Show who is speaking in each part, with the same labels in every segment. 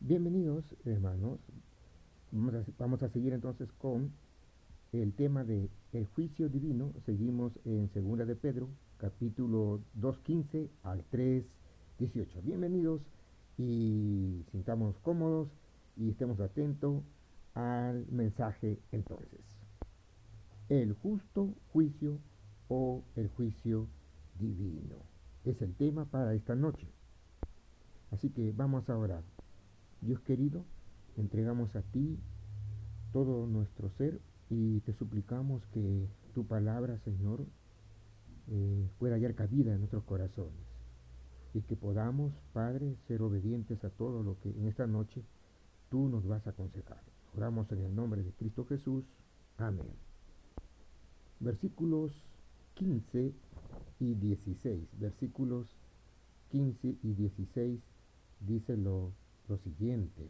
Speaker 1: Bienvenidos, hermanos. Vamos a seguir entonces con el tema de el juicio divino. Seguimos en Segunda de Pedro, capítulo 2:15 al 3:18. Bienvenidos y sintamos cómodos y estemos atentos al mensaje entonces. El justo juicio o el juicio divino es el tema para esta noche. Así que vamos a orar. Dios querido, entregamos a ti todo nuestro ser y te suplicamos que tu palabra, Señor, pueda hallar cabida en nuestros corazones y que podamos, Padre, ser obedientes a todo lo que en esta noche tú nos vas a aconsejar. Oramos en el nombre de Cristo Jesús. Amén. Versículos 15 y 16. Versículos 15 y 16 dice lo siguiente.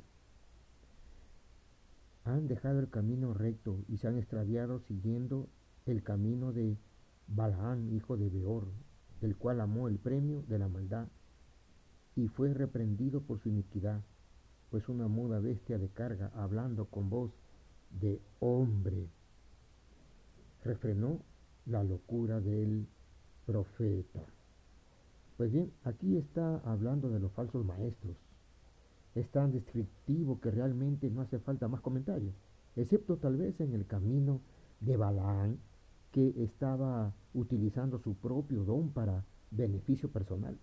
Speaker 1: Han dejado el camino recto y se han extraviado siguiendo el camino de Balaán, hijo de Beor, del cual amó el premio de la maldad y fue reprendido por su iniquidad, pues una muda bestia de carga, hablando con voz de hombre, refrenó la locura del profeta. Pues bien, aquí está hablando de los falsos maestros. Es tan descriptivo que realmente no hace falta más comentarios, excepto tal vez en el camino de Balaán, que estaba utilizando su propio don para beneficio personal,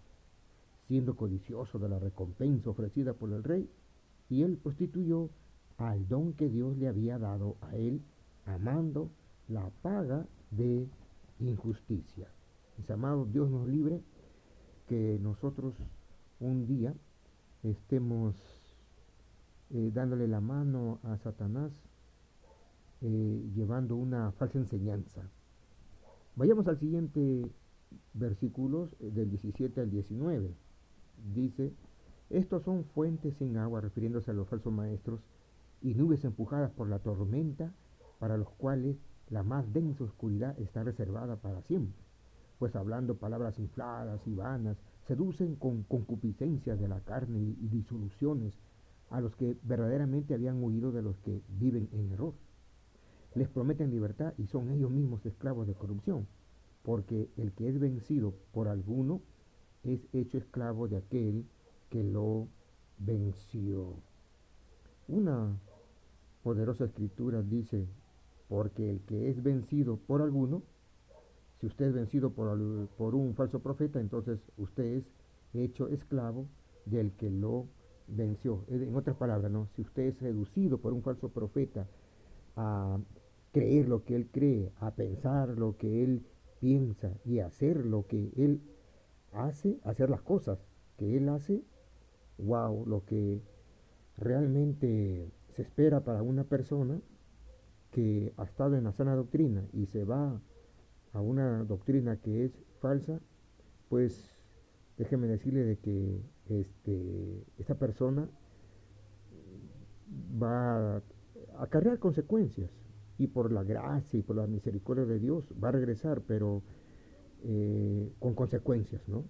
Speaker 1: siendo codicioso de la recompensa ofrecida por el rey, y él prostituyó al don que Dios le había dado a él, amando la paga de injusticia. Mis amados, Dios nos libre que nosotros un día estemos dándole la mano a Satanás, llevando una falsa enseñanza. Vayamos al siguiente versículos del 17 al 19. Dice, estos son fuentes sin agua, refiriéndose a los falsos maestros, y nubes empujadas por la tormenta, para los cuales la más densa oscuridad está reservada para siempre, pues hablando palabras infladas y vanas, seducen con concupiscencia de la carne y disoluciones a los que verdaderamente habían huido de los que viven en error. Les prometen libertad y son ellos mismos esclavos de corrupción, porque el que es vencido por alguno es hecho esclavo de aquel que lo venció. Una poderosa escritura dice, porque el que es vencido por alguno, si usted es vencido por un falso profeta, entonces usted es hecho esclavo del que lo venció. En otras palabras, ¿no? Si usted es seducido por un falso profeta a creer lo que él cree, a pensar lo que él piensa y a hacer lo que él hace, hacer las cosas que él hace, wow, lo que realmente se espera para una persona que ha estado en la sana doctrina y se va a una doctrina que es falsa, pues déjeme decirle de que esta persona va a acarrear consecuencias y por la gracia y por la misericordia de Dios va a regresar, pero con consecuencias, ¿no?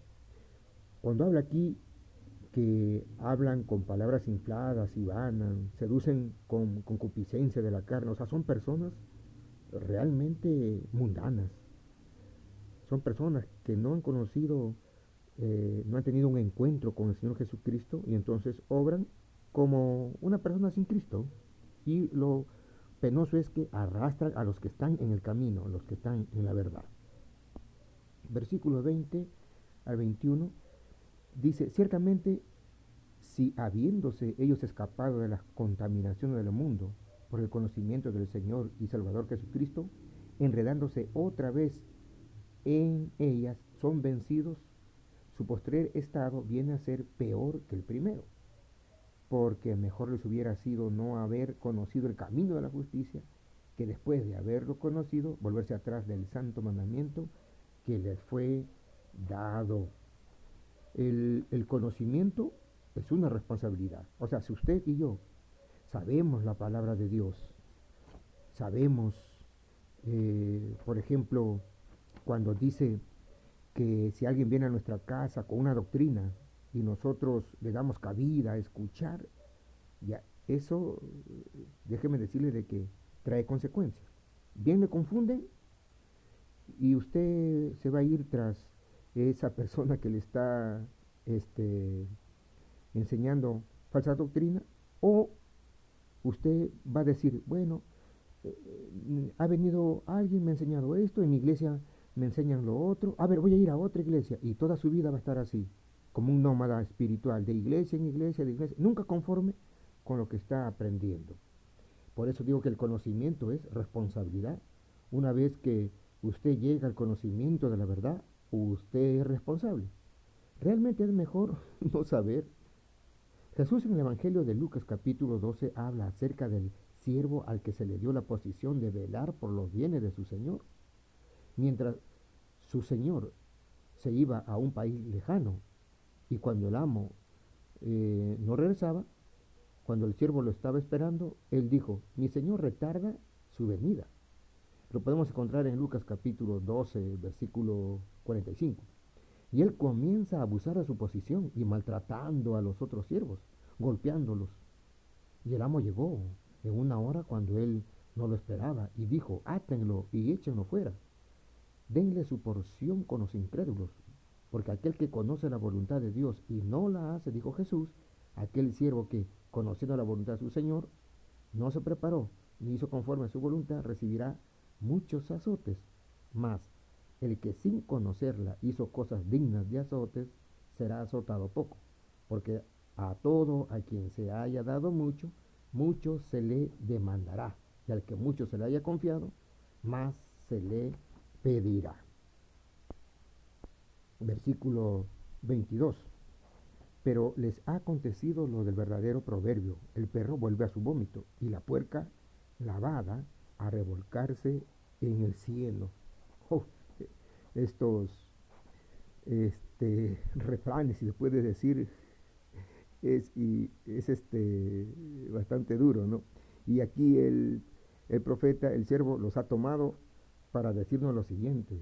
Speaker 1: Cuando habla aquí que hablan con palabras infladas y vanas, seducen con concupiscencia de la carne, o sea, son personas realmente mundanas, son personas que no han conocido, no han tenido un encuentro con el Señor Jesucristo y entonces obran como una persona sin Cristo. Y lo penoso es que arrastran a los que están en el camino, los que están en la verdad. Versículo 20 al 21 dice, ciertamente si habiéndose ellos escapado de las contaminaciones del mundo por el conocimiento del Señor y Salvador Jesucristo, enredándose otra vez en ellas, son vencidos, su postrer estado viene a ser peor que el primero, porque mejor les hubiera sido no haber conocido el camino de la justicia, que después de haberlo conocido, volverse atrás del santo mandamiento que les fue dado. El conocimiento es una responsabilidad. O sea, si usted y yo sabemos la palabra de Dios, sabemos, por ejemplo, cuando dice que si alguien viene a nuestra casa con una doctrina y nosotros le damos cabida a escuchar, Ya, eso, déjeme decirle de que trae consecuencias. Bien le confunden y usted se va a ir tras esa persona que le está este, enseñando falsa doctrina, o usted va a decir, bueno, ha venido alguien, me ha enseñado esto, en mi iglesia me enseñan lo otro, a ver, voy a ir a otra iglesia, y toda su vida va a estar así, como un nómada espiritual, de iglesia en iglesia, de iglesia, nunca conforme con lo que está aprendiendo. Por eso digo que el conocimiento es responsabilidad. Una vez que usted llega al conocimiento de la verdad, usted es responsable. Realmente es mejor no saber. Jesús en el Evangelio de Lucas capítulo 12 habla acerca del siervo al que se le dio la posición de velar por los bienes de su señor, mientras su señor se iba a un país lejano y cuando el amo no regresaba, cuando el siervo lo estaba esperando, él dijo, mi señor retarda su venida. Lo podemos encontrar en Lucas capítulo 12, versículo 45. Y él comienza a abusar de su posición y maltratando a los otros siervos, golpeándolos. Y el amo llegó en una hora cuando él no lo esperaba y dijo, átenlo y échenlo fuera. Denle su porción con los incrédulos, porque aquel que conoce la voluntad de Dios y no la hace, dijo Jesús, aquel siervo que, conociendo la voluntad de su Señor, no se preparó ni hizo conforme a su voluntad, recibirá muchos azotes. Mas el que sin conocerla hizo cosas dignas de azotes, será azotado poco, porque a todo a quien se haya dado mucho, mucho se le demandará, y al que mucho se le haya confiado, más se le pedirá. Versículo 22. Pero les ha acontecido lo del verdadero proverbio, el perro vuelve a su vómito y la puerca lavada a revolcarse en el cielo. Oh, estos refranes, si se puede decir, es bastante duro, ¿no? Y aquí el profeta, el siervo, los ha tomado para decirnos lo siguiente: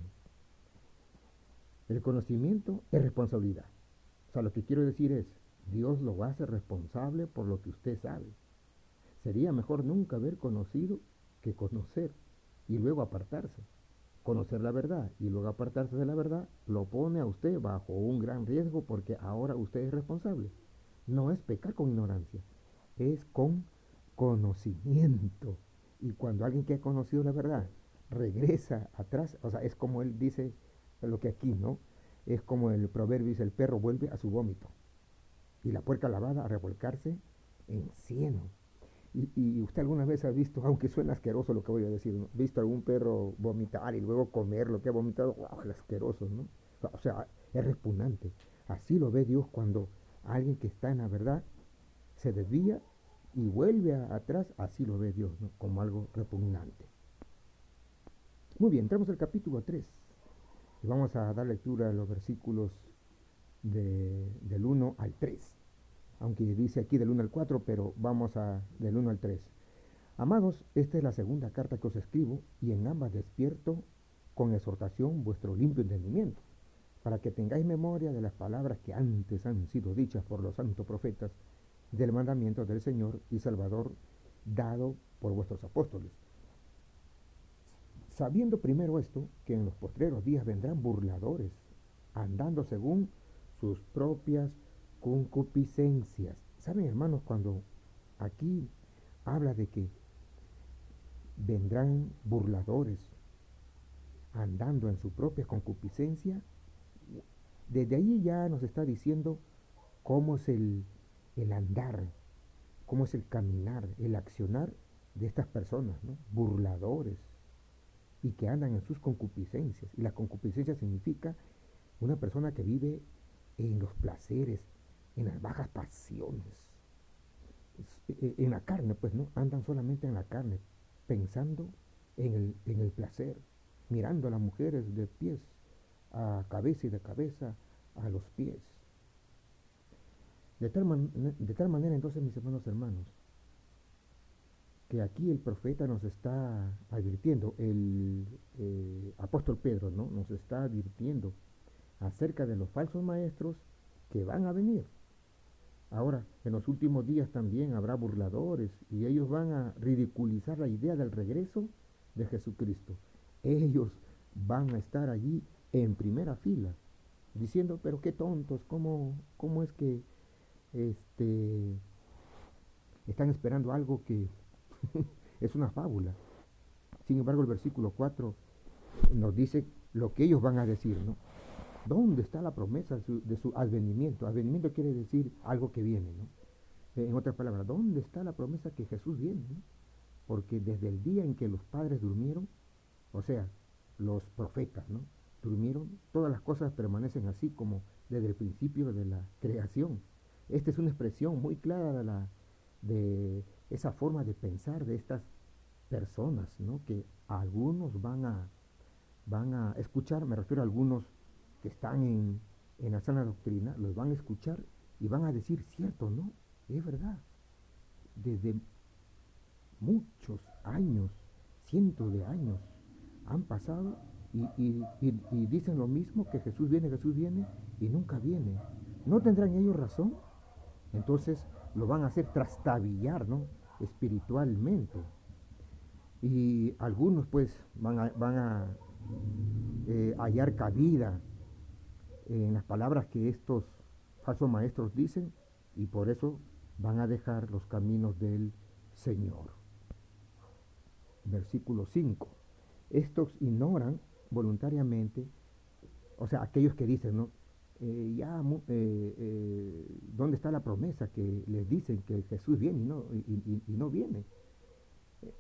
Speaker 1: el conocimiento es responsabilidad. O sea, lo que quiero decir es, Dios lo hace responsable por lo que usted sabe. Sería mejor nunca haber conocido que conocer y luego apartarse. Conocer la verdad y luego apartarse de la verdad lo pone a usted bajo un gran riesgo porque ahora usted es responsable. No es pecar con ignorancia, es con conocimiento. Y cuando alguien que ha conocido la verdad regresa atrás, o sea, es como él dice lo que aquí, ¿no? Es como el proverbio dice, el perro vuelve a su vómito y la puerca lavada a revolcarse en cieno. Y usted alguna vez ha visto, aunque suena asqueroso lo que voy a decir, ¿no? ¿Visto algún perro vomitar y luego comer lo que ha vomitado? ¡Wow! Es asqueroso, ¿no? O sea, es repugnante. Así lo ve Dios cuando alguien que está en la verdad se desvía y vuelve atrás, así lo ve Dios, ¿no? Como algo repugnante. Muy bien, entramos al capítulo 3 y vamos a dar lectura a los versículos del 1 al 3. Aunque dice aquí del 1 al 4, pero vamos del 1 al 3. Amados, esta es la segunda carta que os escribo, y en ambas despierto con exhortación vuestro limpio entendimiento, para que tengáis memoria de las palabras que antes han sido dichas por los santos profetas, del mandamiento del Señor y Salvador dado por vuestros apóstoles. Sabiendo primero esto, que en los postreros días vendrán burladores, andando según sus propias concupiscencias. ¿Saben, hermanos, cuando aquí habla de que vendrán burladores andando en su propia concupiscencia? Desde ahí ya nos está diciendo cómo es el andar, cómo es el caminar, el accionar de estas personas, ¿no? Burladores, y que andan en sus concupiscencias. Y la concupiscencia significa una persona que vive en los placeres, en las bajas pasiones, en la carne, pues no, andan solamente en la carne, pensando en el placer, mirando a las mujeres de pies a cabeza y de cabeza a los pies. De tal manera entonces, mis hermanos, que aquí el profeta nos está advirtiendo, el apóstol Pedro, ¿no? Nos está advirtiendo acerca de los falsos maestros que van a venir. Ahora, en los últimos días también habrá burladores y ellos van a ridiculizar la idea del regreso de Jesucristo. Ellos van a estar allí en primera fila, diciendo, pero qué tontos, ¿cómo es que este, están esperando algo que es una fábula? Sin embargo, el versículo 4 nos dice lo que ellos van a decir, ¿no? ¿Dónde está la promesa de su advenimiento? Advenimiento quiere decir algo que viene, ¿no? En otras palabras, ¿dónde está la promesa que Jesús viene, ¿no? Porque desde el día en que los padres durmieron, o sea, los profetas, ¿no? Durmieron, todas las cosas permanecen así como desde el principio de la creación. Esta es una expresión muy clara de esa forma de pensar de estas personas, ¿no? Que algunos van a escuchar, me refiero a algunos que están en la sana doctrina, los van a escuchar y van a decir, cierto, ¿no? Es verdad. Desde muchos años, cientos de años, han pasado y dicen lo mismo, que Jesús viene, y nunca viene. ¿No tendrán ellos razón? Entonces lo van a hacer trastabillar, ¿no? Espiritualmente. Y algunos pues van a hallar cabida en las palabras que estos falsos maestros dicen, y por eso van a dejar los caminos del Señor. Versículo 5. Estos ignoran voluntariamente, o sea, aquellos que dicen, ¿no? ¿Dónde está la promesa que les dicen que Jesús viene y no viene?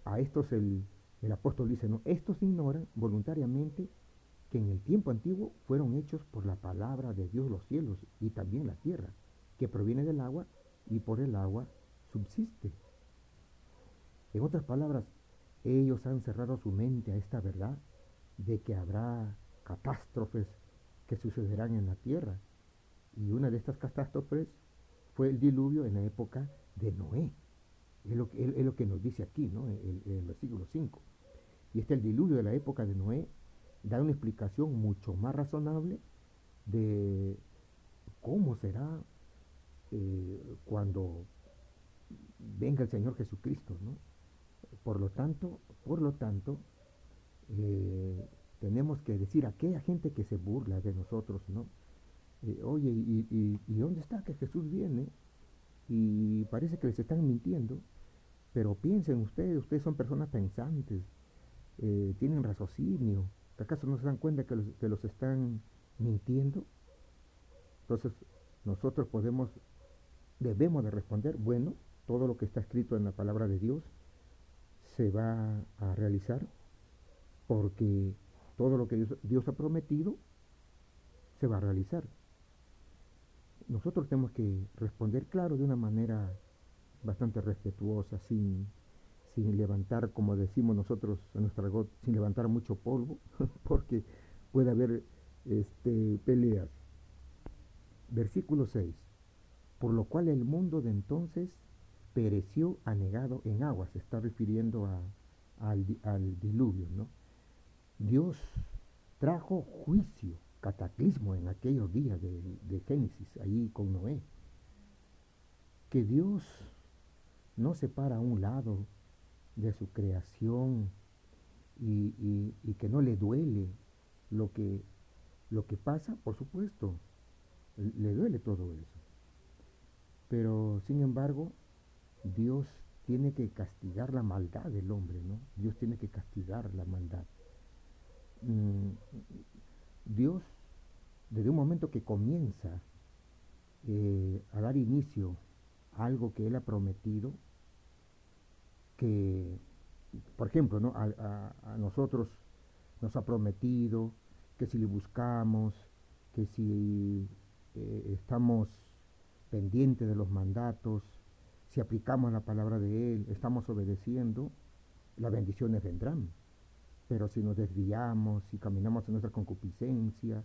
Speaker 1: A estos el apóstol dice, no, estos ignoran voluntariamente que en el tiempo antiguo fueron hechos por la palabra de Dios los cielos y también la tierra, que proviene del agua y por el agua subsiste. En otras palabras, ellos han cerrado su mente a esta verdad de que habrá catástrofes que sucederán en la tierra. Y una de estas catástrofes fue el diluvio en la época de Noé. Es lo que nos dice aquí, ¿no? El versículo 5. Y el diluvio de la época de Noé da una explicación mucho más razonable de cómo será cuando venga el Señor Jesucristo, ¿no? Por lo tanto, tenemos que decir a aquella gente que se burla de nosotros, ¿no? Oye, ¿y dónde está que Jesús viene? Y parece que les están mintiendo, pero piensen ustedes son personas pensantes, tienen raciocinio, ¿que acaso no se dan cuenta que los están mintiendo? Entonces, nosotros debemos de responder, bueno, todo lo que está escrito en la palabra de Dios se va a realizar, porque todo lo que Dios ha prometido se va a realizar. Nosotros tenemos que responder, claro, de una manera bastante respetuosa, sin levantar, como decimos nosotros en nuestra argot, sin levantar mucho polvo, porque puede haber peleas. Versículo 6. Por lo cual el mundo de entonces pereció anegado en agua. Se está refiriendo al diluvio, ¿no? Dios trajo juicio, cataclismo en aquellos días de Génesis, allí con Noé. Que Dios no se para a un lado de su creación y que no le duele lo que, lo que pasa, por supuesto, le duele todo eso. Pero sin embargo, Dios tiene que castigar la maldad del hombre, ¿no? Dios tiene que castigar la maldad. Dios, desde un momento que comienza a dar inicio a algo que Él ha prometido, que, por ejemplo, ¿no? A nosotros nos ha prometido que si le buscamos, que si estamos pendientes de los mandatos, si aplicamos la palabra de Él, estamos obedeciendo, las bendiciones vendrán. Pero si nos desviamos, si caminamos en nuestra concupiscencia,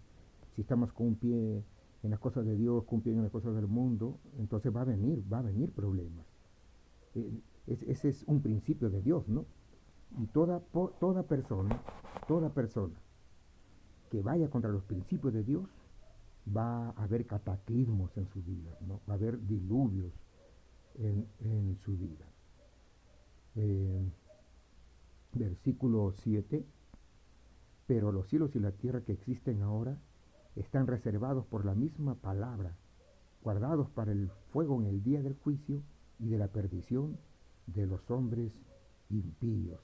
Speaker 1: si estamos con un pie en las cosas de Dios, con un pie en las cosas del mundo, entonces va a venir problemas. Ese es un principio de Dios, ¿no? Y toda persona que vaya contra los principios de Dios, va a haber cataclismos en su vida, ¿no? Va a haber diluvios en su vida. Eh, Versículo 7, pero los cielos y la tierra que existen ahora están reservados por la misma palabra, guardados para el fuego en el día del juicio y de la perdición de los hombres impíos.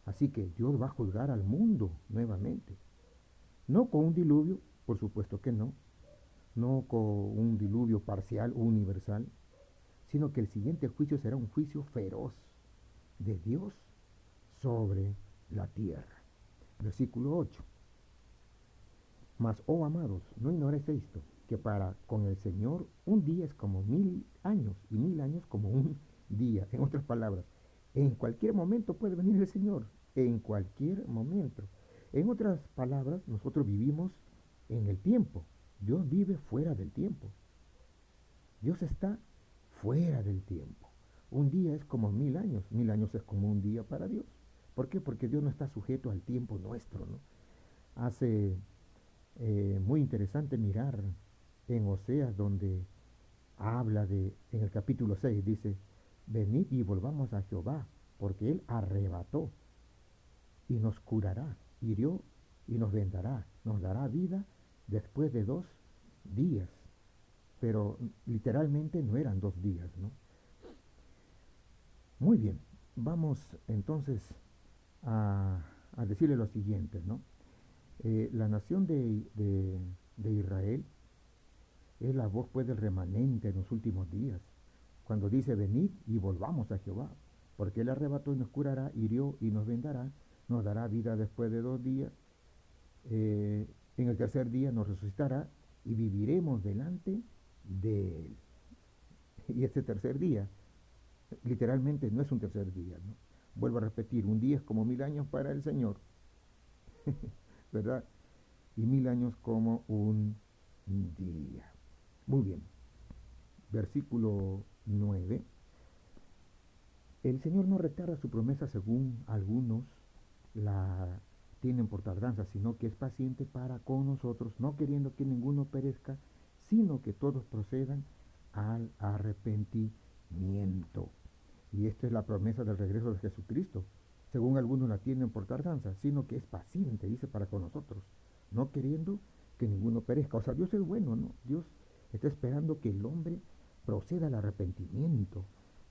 Speaker 1: Así que Dios va a juzgar al mundo nuevamente. No con un diluvio, por supuesto que no, no con un diluvio parcial o universal, sino que el siguiente juicio será un juicio feroz de Dios sobre la tierra. Versículo 8. Mas, oh amados, no ignoréis esto, que para con el Señor un día es como 1000 años y 1000 años como un día. En otras palabras, en cualquier momento puede venir el Señor, en cualquier momento. En otras palabras, nosotros vivimos en el tiempo. Dios vive fuera del tiempo. Dios está fuera del tiempo. Un día es como 1000 años, 1000 años es como un día para Dios. ¿Por qué? Porque Dios no está sujeto al tiempo nuestro, ¿no? Hace muy interesante mirar en Oseas donde habla en el capítulo 6 dice, venid y volvamos a Jehová, porque Él arrebató y nos curará, hirió y nos vendará, nos dará vida después de 2 días. Pero literalmente no eran 2 días, ¿no? Muy bien, vamos entonces a decirle lo siguiente, ¿no? La nación de Israel es la voz pues del remanente en los últimos días, cuando dice venid y volvamos a Jehová, porque Él arrebató y nos curará, hirió y nos vendará, nos dará vida después de 2 días, en el tercer día nos resucitará y viviremos delante de Él. Y este tercer día, literalmente no es un tercer día, ¿no? Vuelvo a repetir, un día es como 1000 años para el Señor, ¿verdad? Y 1000 años como un día. Muy bien, versículo 9. El Señor no retarda su promesa según algunos la tienen por tardanza, sino que es paciente para con nosotros, no queriendo que ninguno perezca, sino que todos procedan al arrepentimiento. Y esta es la promesa del regreso de Jesucristo. Según algunos la tienen por tardanza, sino que es paciente, dice, para con nosotros, no queriendo que ninguno perezca. O sea, Dios es bueno, ¿no? Dios está esperando que el hombre proceda al arrepentimiento,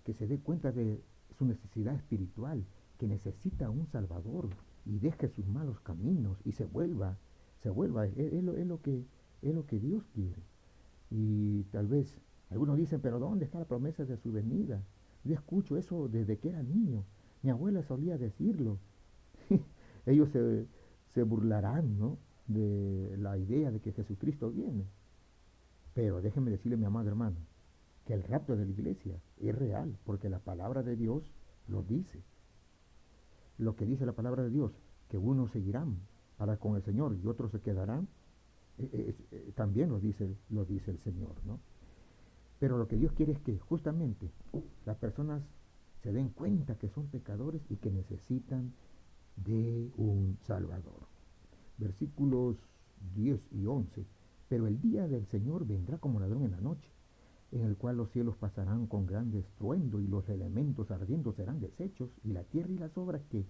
Speaker 1: que se dé cuenta de su necesidad espiritual, que necesita un Salvador y deje sus malos caminos y se vuelva, es lo que Dios quiere. Y tal vez algunos dicen, pero ¿dónde está la promesa de su venida? Yo escucho eso desde que era niño. Mi abuela solía decirlo. Ellos se burlarán, ¿no?, de la idea de que Jesucristo viene. Pero déjenme decirle, mi amado hermano, que el rapto de la iglesia es real, porque la palabra de Dios lo dice. Lo que dice la palabra de Dios, que unos seguirán para con el Señor y otros se quedarán, también lo dice el Señor, ¿no? Pero lo que Dios quiere es que justamente las personas se den cuenta que son pecadores y que necesitan de un Salvador. Versículos 10 y 11. Pero el día del Señor vendrá como ladrón en la noche, en el cual los cielos pasarán con gran estruendo y los elementos ardiendo serán deshechos y la tierra y las obras que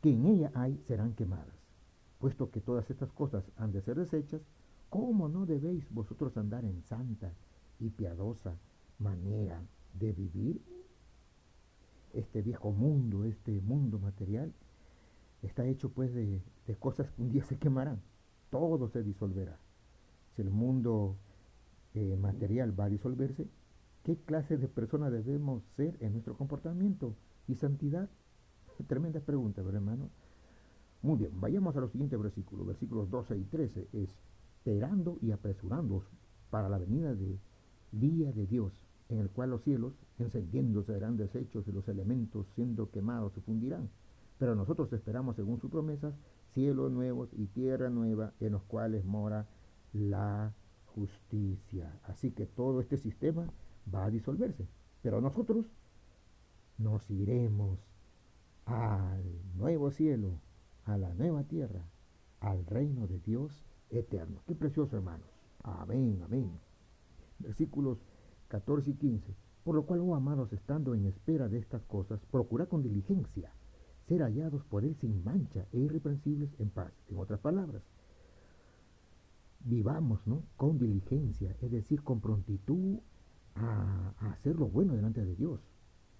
Speaker 1: en ella hay serán quemadas. Puesto que todas estas cosas han de ser deshechas, ¿cómo no debéis vosotros andar en santa y piadosa manera de vivir? Este viejo mundo, este mundo material, está hecho pues de cosas que un día se quemarán. Todo se disolverá. Si el mundo material va a disolverse, ¿qué clase de persona debemos ser en nuestro comportamiento y santidad? Tremenda pregunta, ¿verdad, hermano? Muy bien, vayamos a los siguientes versículos, versículos 12 y 13, esperando y apresurándoos para la venida del día de Dios, en el cual los cielos, encendiéndose, serán deshechos y los elementos, siendo quemados, se fundirán. Pero nosotros esperamos, según sus promesas, cielos nuevos y tierra nueva, en los cuales mora la justicia. Así que todo este sistema va a disolverse, pero nosotros nos iremos al nuevo cielo, a la nueva tierra, al reino de Dios eterno. Qué precioso, hermanos. Amén, amén. Versículos 14 y 15. Por lo cual, oh amados, estando en espera de estas cosas, procurad con diligencia ser hallados por él sin mancha e irreprensibles en paz. En otras palabras, vivamos, ¿no?, con diligencia, es decir, con prontitud a hacer lo bueno delante de Dios,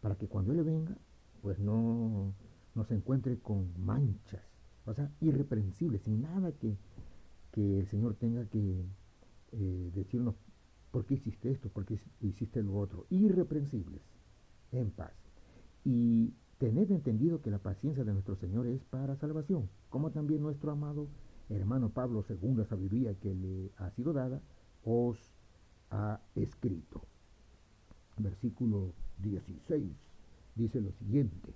Speaker 1: para que cuando Él venga, pues no se encuentre con manchas, o sea, irreprensible, sin nada que el Señor tenga que decirnos, ¿por qué hiciste esto? ¿Por qué hiciste lo otro? Irreprensibles, en paz. Y tened entendido que la paciencia de nuestro Señor es para salvación, como también nuestro amado hermano Pablo, según la sabiduría que le ha sido dada, os ha escrito. Versículo 16 dice lo siguiente: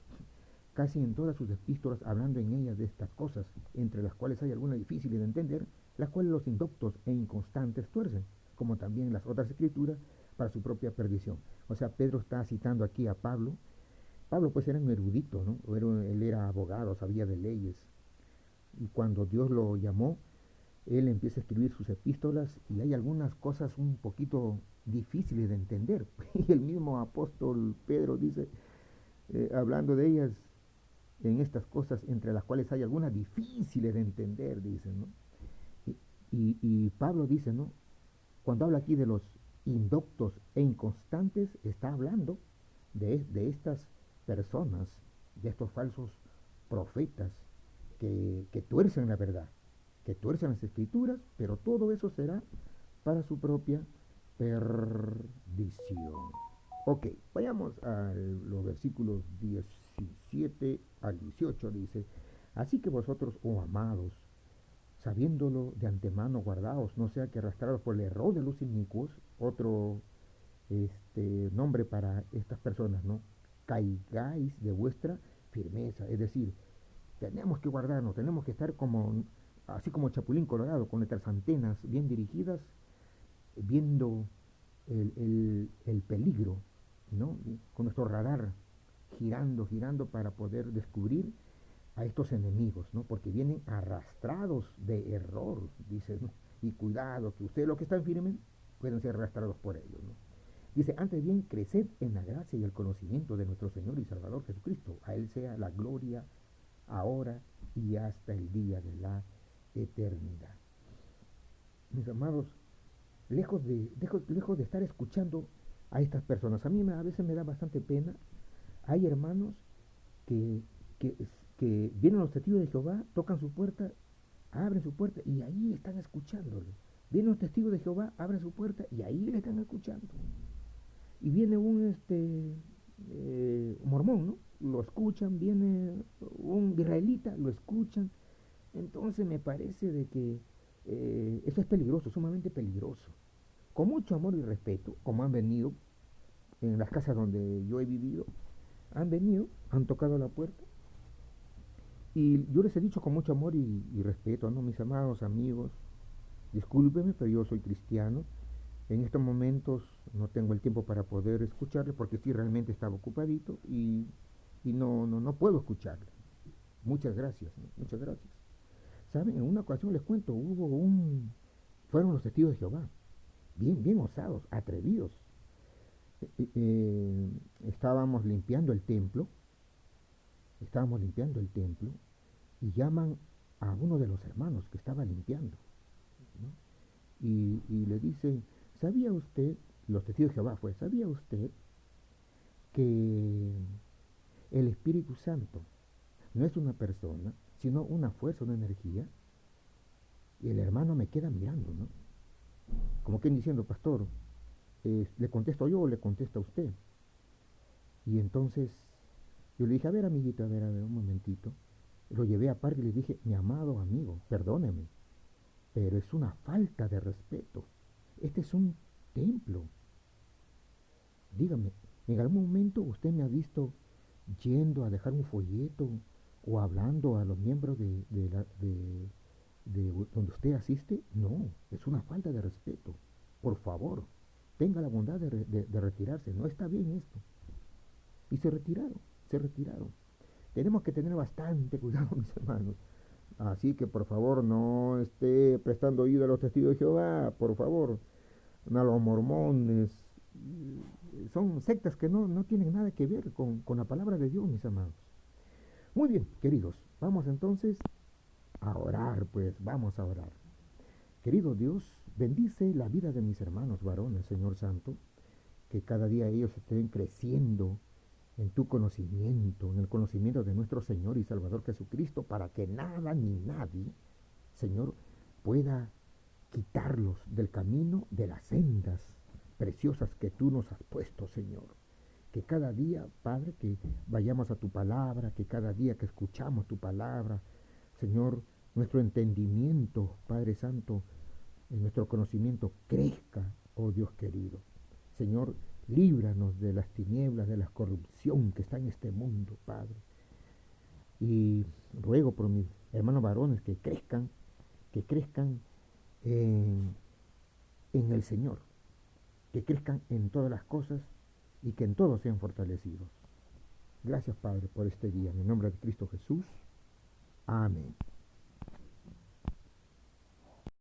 Speaker 1: casi en todas sus epístolas, hablando en ellas de estas cosas, entre las cuales hay algunas difíciles de entender, las cuales los indoctos e inconstantes tuercen, como también las otras escrituras, para su propia perdición. O sea, Pedro está citando aquí a Pablo. Pablo pues era un erudito, ¿no? Él era abogado, sabía de leyes. Y cuando Dios lo llamó, él empieza a escribir sus epístolas y hay algunas cosas un poquito difíciles de entender. Y el mismo apóstol Pedro dice, hablando de ellas, en estas cosas entre las cuales hay algunas difíciles de entender, dice, ¿no? Y Pablo dice, ¿no?, cuando habla aquí de los indoctos e inconstantes, está hablando de estas personas, de estos falsos profetas que tuercen la verdad, que tuercen las escrituras, pero todo eso será para su propia perdición. Ok, vayamos a los versículos 17 al 18, dice, así que vosotros, oh amados, sabiéndolo de antemano guardaos, no sea que arrastrados por el error de los inicuos, otro nombre para estas personas, ¿no?, caigáis de vuestra firmeza, es decir, tenemos que guardarnos, tenemos que estar como, así como Chapulín Colorado, con nuestras antenas bien dirigidas, viendo el peligro, ¿no?, con nuestro radar girando para poder descubrir a estos enemigos, ¿no?, porque vienen arrastrados de error, dice, ¿no?, y cuidado, que ustedes los que están firmes pueden ser arrastrados por ellos, ¿no? Dice, antes bien, creced en la gracia y el conocimiento de nuestro Señor y Salvador Jesucristo. A Él sea la gloria ahora y hasta el día de la eternidad. Mis amados, lejos de estar escuchando a estas personas, a mí a veces me da bastante pena. Hay hermanos que, que, que vienen los testigos de Jehová, tocan su puerta, abren su puerta y ahí están escuchándole. Vienen los testigos de Jehová, abren su puerta y ahí le están escuchando. Y viene un mormón, ¿no? Lo escuchan, viene un israelita, lo escuchan. Entonces me parece de que eso es peligroso, sumamente peligroso. Con mucho amor y respeto, como han venido en las casas donde yo he vivido, han venido, han tocado la puerta, y yo les he dicho con mucho amor y respeto, ¿no?, mis amados amigos, discúlpenme, pero yo soy cristiano. En estos momentos no tengo el tiempo para poder escucharle porque sí realmente estaba ocupadito y no puedo escucharle. Muchas gracias, ¿no?, muchas gracias. ¿Saben? En una ocasión les cuento, fueron los testigos de Jehová, bien osados, atrevidos. Estábamos limpiando el templo y llaman a uno de los hermanos que estaba limpiando, ¿no?, y le dicen, ¿sabía usted, los testigos de Jehová ¿sabía usted que el Espíritu Santo no es una persona, sino una fuerza, una energía? Y el hermano me queda mirando, ¿no?, como quien diciendo, pastor, ¿le contesto yo o le contesta usted? Y entonces yo le dije, a ver, amiguito, a ver, un momentito. Lo llevé aparte y le dije, mi amado amigo, perdóneme, pero es una falta de respeto. Este es un templo. Dígame, ¿en algún momento usted me ha visto yendo a dejar un folleto o hablando a los miembros de donde usted asiste? No, es una falta de respeto. Por favor, tenga la bondad de retirarse. No está bien esto. Y se retiraron. Tenemos que tener bastante cuidado, mis hermanos, Así que por favor no esté prestando oído a los testigos de Jehová, por favor, no a los mormones. Son sectas que no tienen nada que ver con la palabra de Dios, mis amados. Muy bien, queridos, vamos entonces a orar, pues vamos a orar. Querido Dios, bendice la vida de mis hermanos varones, Señor Santo, que cada día ellos estén creciendo en tu conocimiento, en el conocimiento de nuestro Señor y Salvador Jesucristo, para que nada ni nadie, Señor, pueda quitarlos del camino de las sendas preciosas que tú nos has puesto, Señor. Que cada día, Padre, que vayamos a tu palabra, que cada día que escuchamos tu palabra, Señor, nuestro entendimiento, Padre Santo, nuestro conocimiento crezca, oh Dios querido. Señor, líbranos de las tinieblas, de la corrupción que está en este mundo, Padre. Y ruego por mis hermanos varones que crezcan en, en el Señor, que crezcan en todas las cosas y que en todo sean fortalecidos. Gracias, Padre, por este día. En el nombre de Cristo Jesús. Amén.